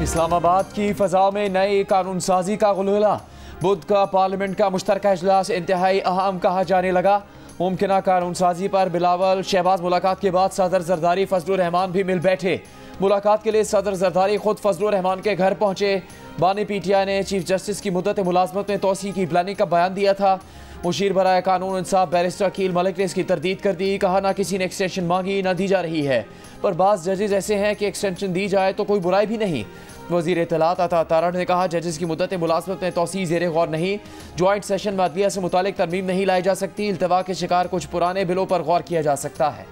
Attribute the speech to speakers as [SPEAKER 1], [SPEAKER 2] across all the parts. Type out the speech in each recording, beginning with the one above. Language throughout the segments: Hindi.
[SPEAKER 1] इस्लामाबाद की फ़ज़ा में नई कानून साजी का गुलगुला। बुध का पार्लियामेंट का मुश्तरका इजलास इंतहाई अहम कहा जाने लगा। मुमकिना कानून साजी पर बिलावल शहबाज मुलाकात के बाद सदर जरदारी फजलुर रहमान भी मिल बैठे। मुलाकात के लिए सदर जरदारी खुद फजलुर रहमान के घर पहुंचे। बानी पीटीआई ने चीफ जस्टिस की मुद्दत मुलाजमत में तोसी की प्लानिंग का बयान दिया था। मुशीर बराए कानून इंसाफ बैरिस्टर अकील मलिक ने इसकी तरदीद कर दी। कहा ना किसी ने एक्सटेंशन मांगी ना दी जा रही है, पर बाज़ जजेस ऐसे हैं कि एक्सटेंशन दी जाए तो कोई बुराई भी नहीं। वज़ीर इत्तलात अता तारड़ ने कहा जजेस की मुद्दत मुलाजमत में तोसी ज़ेर गौर नहीं। जॉइंट सेशन में अदलिया से मुतालिक तरमीम नहीं लाई जा सकती। इल्तवा के शिकार कुछ पुराने बिलों पर गौर किया जा सकता है।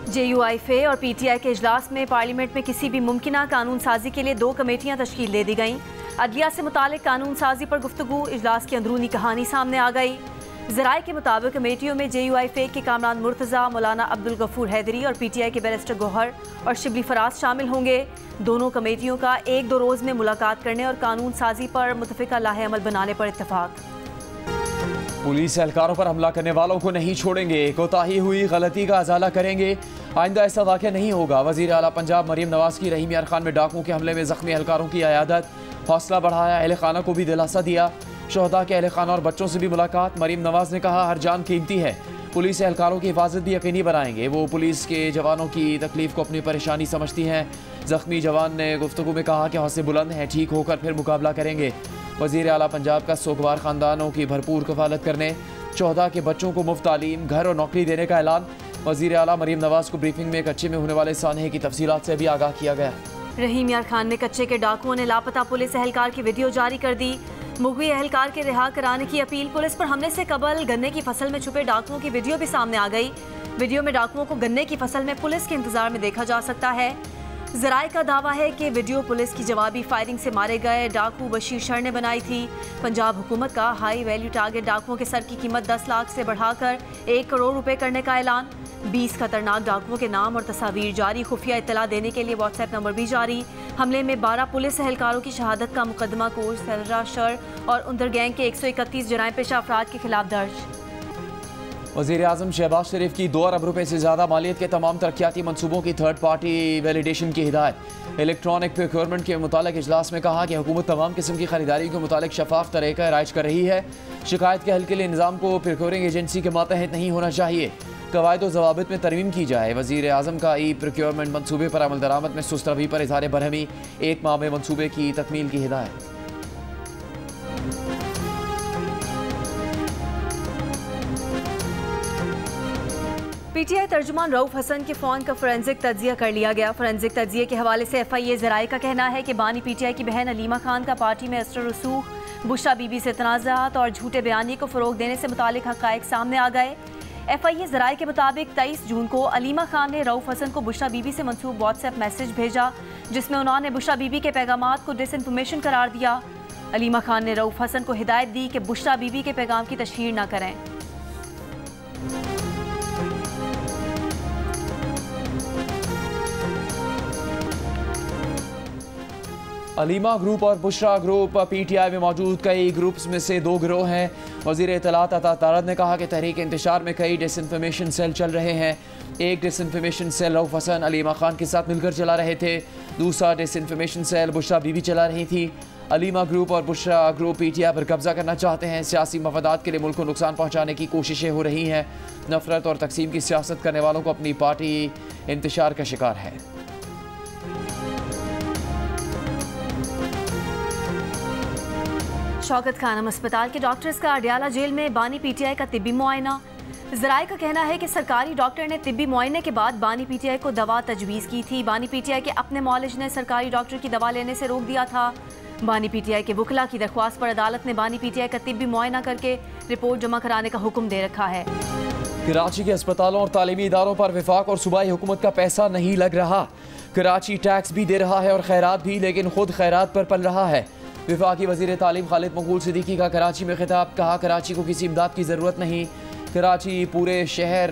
[SPEAKER 2] JUIFA और PTI के इजलास में पार्लियामेंट में किसी भी मुमकिना कानून साजी के लिए 2 कमेटियां तश्कील दे दी गईं। अदलिया से मुतालिक कानून साजी पर गुफ्तगू, इजलास की अंदरूनी कहानी सामने आ गई। ज़राए के मुताबिक कमेटियों में JUIFA के कामरान मुर्तज़ा, मौलाना अब्दुल गफूर हैदरी और PTI के बैरिस्टर गौहर और शिबली फराज शामिल होंगे। दोनों कमेटियों का 1-2 रोज़ में मुलाकात करने और कानून साजी पर मुतफ़िका लाहे अमल बनाने पर इत्तफाक।
[SPEAKER 1] पुलिस एहलकारों पर हमला करने वालों को नहीं छोड़ेंगे। कोताही हुई गलती का अजाला करेंगे। आइंदा ऐसा वाक़या नहीं होगा। वज़ीर आला पंजाब मरीम नवाज़ की रहीम यार खान में डाकुओं के हमले में ज़ख्मी एहलकारों की अयादत। हौसला बढ़ाया, अहल खाना को भी दिलासा दिया। शोहदा के अहल खाना और बच्चों से भी मुलाकात। मरीम नवाज़ ने कहा हर जान कीमती है, पुलिस एहलकारों की हिफाजत भी यकीनी बनाएंगे। वो पुलिस के जवानों की तकलीफ को अपनी परेशानी समझती हैं। ज़ख्मी जवान ने गुफ्तगू में कहा कि हौसले बुलंद हैं, ठीक होकर फिर मुकाबला करेंगे। वज़ीर आला पंजाब का सोगवार ख़ानदानों की भरपूर कफ़ालत करने, शोहदा के बच्चों को मुफ्त तालीम, घर और नौकरी देने का ऐलान। वज़ीर आला मरीम नवाज़ को ब्रीफिंग में कच्चे में होने वाले सानहे की तफसीलात से भी आगाह किया गया।
[SPEAKER 2] रहीम यार खान में कच्चे के डाकुओं ने लापता पुलिस एहलकार की वीडियो जारी कर दी। मुगवी एहलकार के रिहा कराने की अपील। पुलिस पर हमले से कबल गन्ने की फसल में छुपे डाकुओं की वीडियो भी सामने आ गई। वीडियो में डाकुओं को गन्ने की फसल में पुलिस के इंतजार में देखा जा सकता है। ज़राए का दावा है कि वीडियो पुलिस की जवाबी फायरिंग से मारे गए डाकू बशीर शर ने बनाई थी। पंजाब हुकूमत का हाई वैल्यू टारगेट डाकुओं के सर की कीमत 10 लाख से बढ़ाकर 1 करोड़ रुपए करने का ऐलान। 20 खतरनाक डाकुओं के नाम और तस्वीर जारी। खुफिया इत्तला देने के लिए व्हाट्सएप नंबर भी जारी। हमले में 12 पुलिस एहलकारों की शहादत का मुकदमा कोर्स सलरा शर और उंदर गैंग के 131 जराइम पेशा अफराद के खिलाफ दर्ज।
[SPEAKER 1] वज़ीर आज़म शहबाज शरीफ की 2 अरब रुपए से ज़्यादा मालियत के तमाम तरक्याती मनसूबों की थर्ड पार्टी वैलिडेशन की हिदायत। इलेक्ट्रॉनिक प्रोक्योरमेंट के मुतालिक इजलास में कहा कि हुकूमत तमाम किस्म की खरीदारी के मुतालिक शफाफ तरीका राइज कर रही है। शिकायत के हल के लिए निज़ाम को प्रोक्योरिंग एजेंसी के मातहत नहीं होना चाहिए। कवायद व ज़वाबित में तरमीम की जाए। वज़ीर आज़म का प्रोक्योरमेंट मनसूबे पर अमल दरामद में सुस्त रवि पर इज़हार बरहमी। 1 माह में मनसूबे की तकमील की हिदायत।
[SPEAKER 2] PTI तर्जुमान रऊफ हसन के फ़ोन का फोरेंसिक तज्जिया कर लिया गया। फोरेंसिक तज्जिए के हवाले से FIA ज़राए का कहना है कि बानी PTI की बहन अलीमा खान का पार्टी में असर रसूख, बुशरा बीबी से तनाज़ात और झूठे बयानी को फ़रोग देने से मुतालिक हक़ाइक़ सामने आ गए। FIA ज़राए के मुताबिक 23 जून को अलीमा खान ने रऊफ हसन को बुशरा बीबी से मंसूब व्हाट्सएप मैसेज भेजा, जिसमें उन्होंने बुशरा बीबी के पैगामात को डिसइंफॉर्मेशन करार दिया। अलीमा खान ने रऊफ हसन को हिदायत दी कि बुशरा बीबी के पैगाम की तशहीर न करें।
[SPEAKER 1] अलीमा ग्रुप और बुशरा ग्रुप PTI में मौजूद कई ग्रुप्स में से 2 गिरोह हैं। वज़ीर इत्तलात अता तारड़ ने कहा कि तहरीक इंतशार में कई डिसइंफॉर्मेशन सेल चल रहे हैं। एक डिसइंफॉर्मेशन सेल रऊफ हसन अलीमा खान के साथ मिलकर चला रहे थे। दूसरा डिसइंफॉर्मेशन सेल बुशरा बीबी चला रही थी। अलीमा ग्रुप और बुशरा ग्रुप PTI पर कब्जा करना चाहते हैं। सियासी मफादात के लिए मुल्क को नुकसान पहुँचाने की कोशिशें हो रही हैं। नफरत और तकसीम की सियासत करने वालों को अपनी पार्टी इंतशार का शिकार है।
[SPEAKER 2] शौकत खानम अस्पताल के डॉक्टर्स का अडियाला जेल में बानी PTI का तिब्बी मुआयना। ज़राए का कहना है कि सरकारी डॉक्टर ने तिब्बी मुआयने के बाद बानी PTI को दवा तजवीज़ की थी। बानी PTI के अपने मौलिज ने सरकारी डॉक्टर की दवा लेने से रोक दिया था। बानी PTI के वकला की दरख्वास्त पर अदालत ने बानी PTI का तिब्बी मुआयना करके रिपोर्ट जमा कराने का हुक्म दे रखा है।
[SPEAKER 1] कराची के अस्पतालों और तालीमी इदारों पर वफाक और सूबाई हुकूमत का पैसा नहीं लग रहा। कराची टैक्स भी दे रहा है और खैरात भी, लेकिन खुद खैरात पर पल रहा है। वफाकी वज़ीर तालीम खालिद मकबूल सिद्दीकी का कराची में खिताब। कहा कराची को किसी इमदाद की ज़रूरत नहीं। कराची पूरे शहर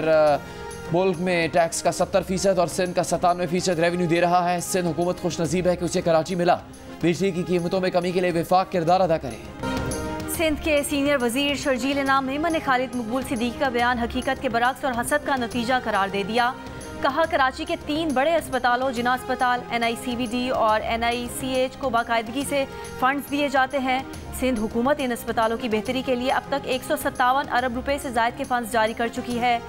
[SPEAKER 1] मुल्क में टैक्स का 70% और सिंध का 97% रेवेन्यू दे रहा है। सिंध हुकूमत खुश नसीब है कि उसे कराची मिला। बिजली की कीमतों में कमी के लिए वफाक किरदार अदा करे।
[SPEAKER 2] सिंध के सीनियर वजीर शर्जील इनाम मेमन ने खालिद मकबूल सिद्दीकी का बयान हकीकत के बरक्स और हसद का नतीजा करार दे दिया। कहा कराची के 3 बड़े अस्पतालों जिना अस्पताल, NICVD और NICH को बाकायदगी से फंड्स दिए जाते हैं। सिंध हुकूमत इन अस्पतालों की बेहतरी के लिए अब तक 157 अरब रुपए से ज़ायद के फंड्स जारी कर चुकी है।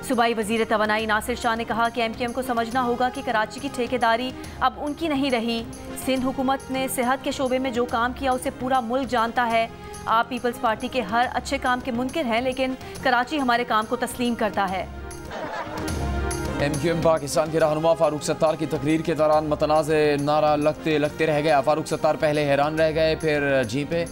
[SPEAKER 2] सूबाई वजीर तवानाई नासिर शाह ने कहा कि MQM को समझना होगा कि कराची की ठेकेदारी अब उनकी नहीं रही। सिंध हुकूमत ने सेहत के शोबे में जो काम किया उसे पूरा मुल्क जानता है। आप पीपल्स पार्टी के हर अच्छे काम के मुनकिर हैं, लेकिन कराची हमारे काम को तस्लीम करता है।
[SPEAKER 1] MQM पाकिस्तान के रहनुमा फारूक सत्तार की तकरीर के दौरान मतनाज़े नारा लगते रह गया। फारूक सत्तार पहले हैरान रह गए, फिर जी पे,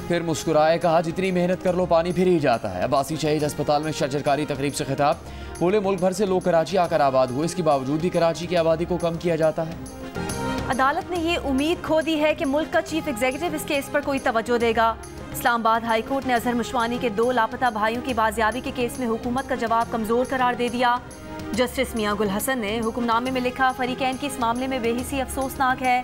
[SPEAKER 1] फिर मुस्कुराए। कहा जितनी मेहनत कर लो पानी फिर ही जाता है। अब्बासी शहीद अस्पताल में शजरकारी तकरीब से खिताब। बोले मुल्क भर से लोग कराची आकर आबाद हुए, इसके बावजूद भी कराची की आबादी को कम किया जाता है।
[SPEAKER 2] अदालत ने ये उम्मीद खो दी है कि मुल्क का चीफ एग्जीक्यूटिव इस केस पर कोई तवज्जो देगा। इस्लामाबाद हाई कोर्ट ने अजहर मुशवानी के 2 लापता भाइयों की बाजियाबी के केस में हुकूमत का जवाब कमजोर करार दे दिया। जस्टिस मियां गुल हसन ने हुक्मनामे में लिखा, फरीकैन की इस मामले में बेहिसी अफसोसनाक है।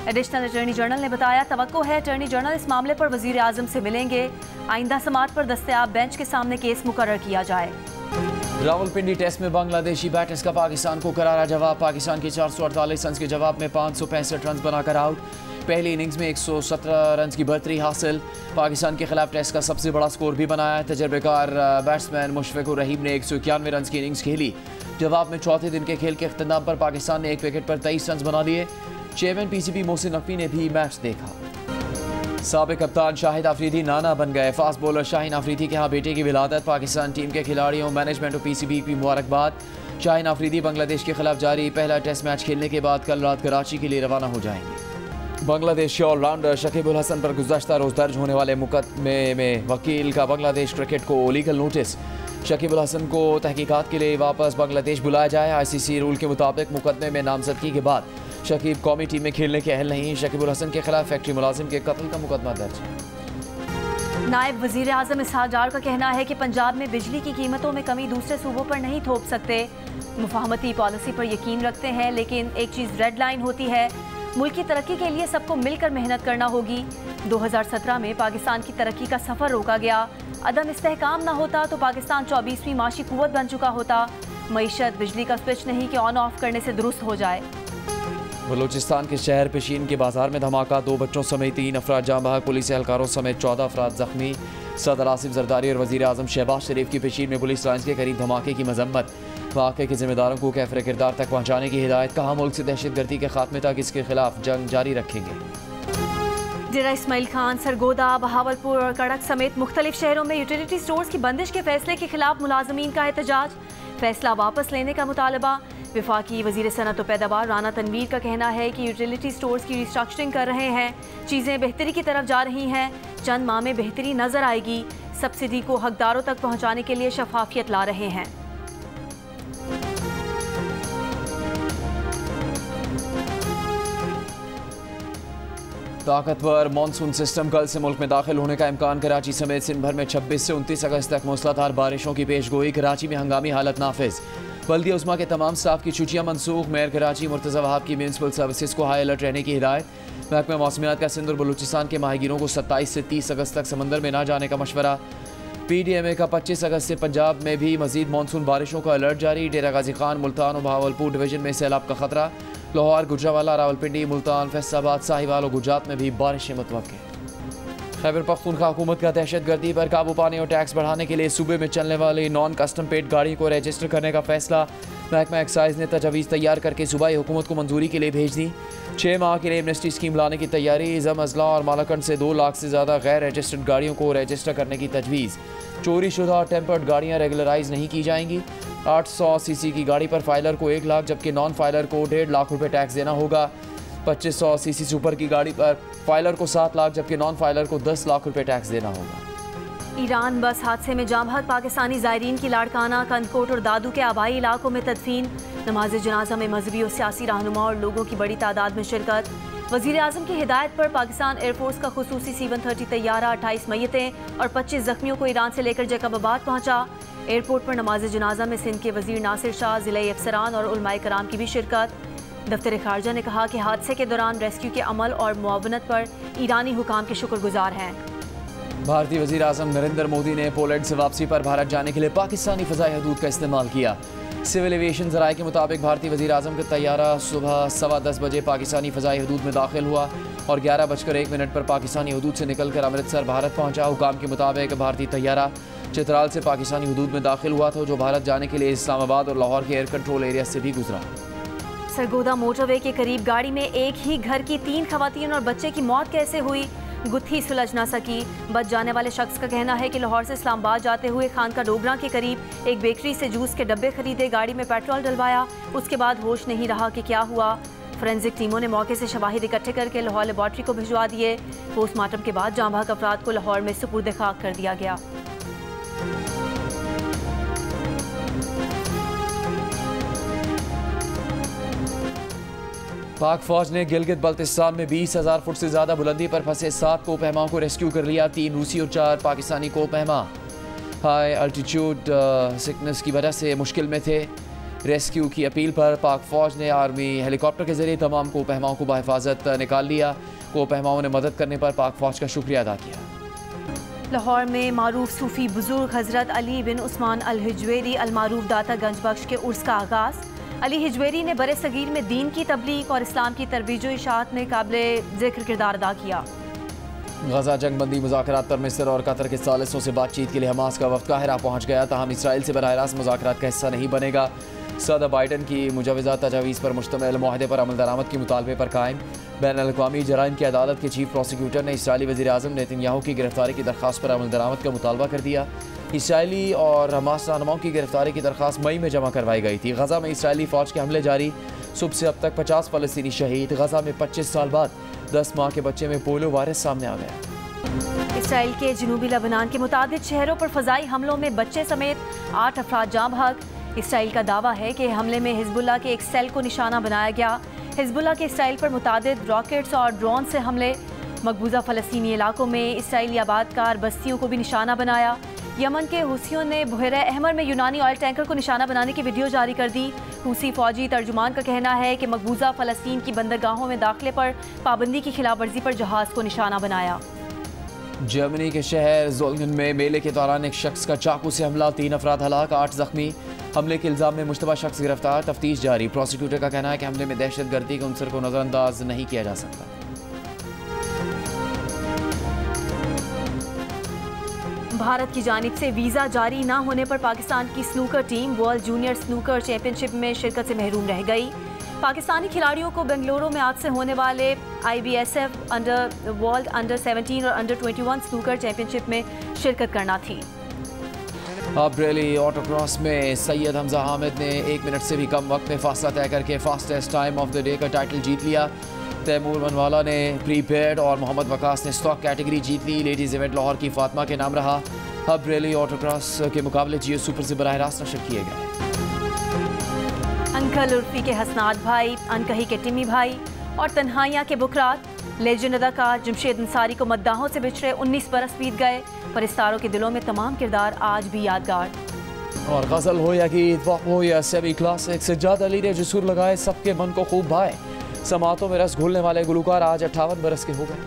[SPEAKER 2] एडिशनल अटॉर्नी जनरल ने बताया, तवक्को है अटॉर्नी जनरल इस मामले पर वजीर आजम से मिलेंगे। आइंदा समाअत पर दस्तयाब बेंच के सामने केस मुकर्रर किया जाए।
[SPEAKER 1] रावलपिंडी टेस्ट में बांग्लादेशी बैटर्स का पाकिस्तान को करारा जवाब। पाकिस्तान के 448 रन के जवाब में 565 रन बनाकर आउट। पहली इनिंग्स में 117 रन की बढ़तरी हासिल। पाकिस्तान के खिलाफ टेस्ट का सबसे बड़ा स्कोर भी बनाया। तजर्बेकार बैट्समैन मुशफिकुर रहीम ने 191 रन की इनिंग्स खेली। जवाब में चौथे दिन के खेल के अख्ताम पर पाकिस्तान ने 1 विकेट पर 23 रन बना लिए। चेयरमैन PCB मोहसिन नकवी ने भी मैच देखा। साबिक कप्तान शाहिद आफरीदी नाना बन गए। फास्ट बॉलर शाहीन आफरीदी के यहाँ बेटे की विलादत। पाकिस्तान टीम के खिलाड़ियों, मैनेजमेंट और PCB की मुबारकबाद। शाहीन आफरीदी बांग्लादेश के खिलाफ जारी पहला टेस्ट मैच खेलने के बाद कल रात कराची के लिए रवाना हो जाएंगे। बांग्लादेश के ऑलराउंडर शकीब उल हसन पर गुज़श्ता रोज़ दर्ज होने वाले मुकदमे में वकील का बांग्लादेश क्रिकेट को लीगल नोटिस। शकीब उल हसन को तहकीकात के लिए वापस बांग्लादेश बुलाया जाए। ICC रूल के मुताबिक मुकदमे में नामजदगी के बाद शकीब कौमी टीम में खेलने के अहल नहीं। शकीब उल हसन के खिलाफ फैक्ट्री मुलाजिम के कत्ल का मुकदमा दर्ज है।
[SPEAKER 2] नायब वजीर आजम इसहाक डार का कहना है कि पंजाब में बिजली की कीमतों में कमी दूसरे सूबों पर नहीं थोप सकते। मुफाहमती पॉलिसी पर यकीन रखते हैं, लेकिन एक चीज़ रेड लाइन होती है, मुल्क की तरक्की के लिए सबको मिलकर मेहनत करना होगी। 2017 में पाकिस्तान की तरक्की का सफ़र रोका गया। अदम इस्तेहकाम ना होता तो पाकिस्तान 24वीं माशी कुव्वत बन चुका होता। मईशत बिजली का स्विच नहीं कि ऑन ऑफ करने से दुरुस्त हो जाए।
[SPEAKER 1] बलूचिस्तान के शहर पेशीन के बाजार में धमाका। 2 बच्चों समेत 3 अफराद जाँ बहक। पुलिस एहलकारों समेत 14 अफराद जख्मी। सदर आसिफ जरदारी और वज़ीर आज़म शहबाज शरीफ की पेशीन में पुलिस लाइन्स के करीब धमाके की मजम्मत। वाक़े के जिम्मेदारों को कैफरे किरदार तक पहुँचाने की हिदायत। कहा मुल्क से दहशतगर्दी के खात्मे तक इसके खिलाफ जंग जारी रखेंगे।
[SPEAKER 2] डेरा इस्माइल खान, सरगोदा, बहावलपुर और कड़क समेत मुख्तलिफ शहरों में यूटिलिटी स्टोर्स की बंदिश के फैसले के खिलाफ मुलाजमीन का एहतजाज। फैसला वापस लेने का मुतालबा। विफाकी वज़ीर सनअत और पैदावार राना तनवीर का कहना है कि यूटिलिटी स्टोर्स की रिस्ट्रक्चरिंग कर रहे हैं, चीज़ें बेहतरी की तरफ जा रही हैं, चंद माह में बेहतरी नजर आएगी। सब्सिडी को हकदारों तक पहुँचाने के लिए शफाफियत ला रहे हैं।
[SPEAKER 1] ताकतवर मानसून सिस्टम कल से मुल्क में दाखिल होने का इम्कान। कराची समेत सिंध भर में 26 से 29 अगस्त तक मूसलाधार बारिशों की पेशगोई। कराची में हंगामी हालत नाफिज। बल्दिया उस्मा के तमाम स्टाफ की छुट्टियां मनसूख। मेयर कराची मुर्तज़ा वहाब की म्यूनसिपल सर्विसेज को हाई अलर्ट रहने की हिदायत। महकमा मौसमियात का सिंध और बलूचिस्तान के माहीगीरों को 27 से 30 अगस्त तक समंदर में ना जाने का मशवरा। PDMA का 25 अगस्त से पंजाब में भी मजीद मानसून बारिशों का अलर्ट जारी। डेरा गाजी खान, मुल्तान और बहावलपुर डिवीजन में सैलाब का खतरा। लाहौर, गुजरावाला, रावलपिंडी, मुल्तान, फैसलाबाद, साहिवाल और गुजरात में भी बारिशें मुतवक्के। खैबर पख्तूनख्वा हुकूमत का दहशतगर्दी पर काबू पाने और टैक्स बढ़ाने के लिए सूबे में चलने वाली नॉन कस्टम पेड गाड़ी को रजिस्टर करने का फैसला। महकमा एक्साइज ने तजवीज़ तैयार करके सूबाई हुकूमत को मंजूरी के लिए भेज दी। 6 माह के लिए एमनेस्टी स्कीम लाने की तैयारी। ज़म अजला और मालाकंड से 2 लाख से ज़्यादा गैर रजिस्टर्ड गाड़ियों को रजिस्टर करने की तजवीज़। चोरी शुदा और टेम्पर्ड गाड़ियाँ रेगुलराइज नहीं की जाएंगी। 800 सीसी की गाड़ी पर फाइलर को 1 लाख जबकि नॉन फाइलर को 1.5 लाख रुपये टैक्स देना होगा। 2500 सीसी सुपर की गाड़ी पर फाइलर को 7 लाख जबकि नॉन फाइलर को 10 लाख रुपये टैक्स देना होगा।
[SPEAKER 2] ईरान बस हादसे में जाँ बहक पाकिस्तानी ज़ायरीन की लाड़काना, कंदकोट और दादू के आबाई इलाकों में तदफीन। नमाज जनाजा में मजहबी और सियासी रहनुमा और लोगों की बड़ी तादाद में शिरकत। वज़ीर आज़म की हिदायत पर पाकिस्तान एयरफोर्स का खुसूसी C-130 तैयारा 28 मय्यतें और 25 जख्मियों को ईरान से लेकर जैकबाबाद पहुँचा। एयरपोर्ट पर नमाज जनाजा में सिंध के वज़ीर नासिर शाह, ज़िले अफसरान और उलमाए कराम की भी शिरकत। दफ्तर खारजा ने कहा कि हादसे के दौरान रेस्क्यू के अमल और मुआवनत पर ईरानी हुकाम के शुक्रगुजार हैं।
[SPEAKER 1] भारतीय वज़ीर आज़म नरेंद्र मोदी ने पोलैंड से वापसी पर भारत जाने के लिए पाकिस्तानी फ़ज़ाई हदूद का इस्तेमाल किया। सिविल एविएशन ज़राए के मुताबिक भारतीय वज़ीर आज़म का तैयारा सुबह 10:15 बजे पाकिस्तानी फ़ज़ाई हदूद में दाखिल हुआ और 11:01 पर पाकिस्तानी हदूद से निकलकर अमृतसर भारत पहुंचा। हुकाम के मुताबिक भारतीय तैयारा चित्राल से पाकिस्तानी हदूद में दाखिल हुआ था, जो भारत जाने के लिए इस्लामाबाद और लाहौर के एयर कंट्रोल एरिया से भी गुजरा।
[SPEAKER 2] सरगोदा मोटरवे के करीब गाड़ी में एक ही घर की 3 खवातीन और बच्चे की मौत कैसे हुई, गुत्थी सुलझ ना सकी। बच जाने वाले शख्स का कहना है कि लाहौर से इस्लामाबाद जाते हुए खानका डोगरा के करीब एक बेकरी से जूस के डब्बे खरीदे, गाड़ी में पेट्रोल डलवाया, उसके बाद होश नहीं रहा कि क्या हुआ। फोरेंसिक टीमों ने मौके से शवाहिद इकट्ठे करके लाहौर लेबॉर्ट्री को भिजवा दिए। पोस्टमार्टम के बाद जाँ बहक अफराद को लाहौर में सुपुर्द खाक कर दिया गया।
[SPEAKER 1] पाक फौज ने गिलगित बल्तिस्तान में 20,000 फुट से ज़्यादा बुलंदी पर फंसे 7 कोपहमाओं को रेस्क्यू कर लिया। 3 रूसी और 4 पाकिस्तानी कोपहमा हाई अल्टीट्यूड सिकनेस की वजह से मुश्किल में थे। रेस्क्यू की अपील पर पाक फौज ने आर्मी हेलीकॉप्टर के जरिए तमाम कोपहमाओं को बहिफाजत निकाल लिया। कोपहमाओं ने मदद करने पर पाक फौज का शुक्रिया अदा किया।
[SPEAKER 2] लाहौर में मारूफ सूफी बुजुर्ग हजरत अली बिन उस्मान अल हिजवेरी अलमारूफ दाता गंज बख्श के उर्स का आगाज़। अली हिजवेरी ने बरे सगीर में दीन की तबलीग और इस्लाम की तरबीज व इशाअत में काबिल ज़िक्र किरदार अदा किया।
[SPEAKER 1] गजा जंग बंदी मुज़ाकरात पर मिस्र और कतर के सालिसों से बातचीत के लिए हमास का वफ़द काहिरा पहुँच गया, ताहम इसराइल से बराह रास्त मुज़ाकरात का हिस्सा नहीं बनेगा। सदर बाइडन की मुजवज़ा तजावीज़ पर मुश्तमिल मुआहदे पर अमल दरामद के मुतालबे पर कायम। बैनुल-अक़वामी जराइम की अदालत के चीफ प्रोसिक्यूटर ने इसराइली वज़ीर आज़म नेतन्याहू की गिरफ्तारी की दरख्वास्त पर अमल दरामद का मुतालबा कर दिया। इसराइली और हमास रहनुमाओं की गिरफ्तारी की दरख्वास्त मई में जमा करवाई गई थी। गजा में इसराइली फ़ौज के हमले जारी, सुबह से अब तक 50 फ़लस्तीनी शहीद। गजा में 25 साल बाद 10 माह के बच्चे में पोलियो वायरस सामने आ गया।
[SPEAKER 2] इसराइल के जनूबी लबनान के मुतादिद शहरों पर फ़ज़ाई हमलों में बच्चे समेत 8 अफराद जाँ बहक। इसराइल का दावा है कि हमले में हिजबुल्लाह के एक सेल को निशाना बनाया गया। हिजबुल्लाह के इसराइल पर मुतादिद रॉकेट्स और ड्रोन से हमले। मकबूजा फ़लस्तीनी इलाकों में इसराइली आबादकार बस्तियों को भी निशाना बनाया। यमन के हुसियों ने बहरा अहमर में यूनानी ऑयल टैंकर को निशाना बनाने की वीडियो जारी कर दी। हुसी फौजी तर्जुमान का कहना है कि मकबूजा फ़लस्तीन की बंदरगाहों में दाखिले पर पाबंदी की खिलाफ वर्जी पर जहाज़ को निशाना बनाया।
[SPEAKER 1] जर्मनी के शहर जोल्गन में मेले के दौरान एक शख्स का चाकू से हमला, 3 अफराद हलाक, 8 जख्मी। हमले के इल्ज़ाम में मुश्तबा शख्स गिरफ्तार, तफ्तीश जारी। प्रोसिक्यूटर का कहना है कि हमले में दहशत गर्दी के उनसर को नज़रअंदाज नहीं किया जा सकता।
[SPEAKER 2] भारत की जानिब से वीज़ा जारी न होने पर पाकिस्तान की snooker team world junior snooker championship में शिरकत से महरूम रह गई। पाकिस्तानी खिलाड़ियों को बेंगलुरु में आज से होने वाले IBSF वर्ल्ड अंडर 17 और अंडर 21 स्नूकर चैंपियनशिप में शिरकत करना थी।
[SPEAKER 1] बरेली ऑटोक्रॉस में सैयद हमजा हामिद ने 1 मिनट से भी कम वक्त में फासला तय करके fastest time of the day का टाइटल जीत लिया। तैमूर मनवाला ने प्रीपेड और मोहम्मद वकास ने स्टॉक कैटेगरी जीत ली। लेडीज़ इवेंट लाहौर की फातिमा के नाम रहा। अब बरेली ऑटोक्रॉस के मुकाबले जियो सुपर से बराह रास्त नशर किए गए।
[SPEAKER 2] अंकल उर्फी के हसनात भाई, अनकही के टिमी भाई और तन्हाइयाँ के बुकरात। लेजेंड अदाकार जमशेद अंसारी को मद्दाहों से बिछड़े 19 बरस बीत गए, पर इस तारों के दिलों में तमाम किरदार आज भी यादगार।
[SPEAKER 1] और गज़ल हो या गीत, वक़्त हो या सेमी क्लासिक, सज्जाद अली ने जो सुर लगाए सबके मन को खूब भाए। समातों में रस घोलने वाले गुलकार आज 58 बरस के हो गए।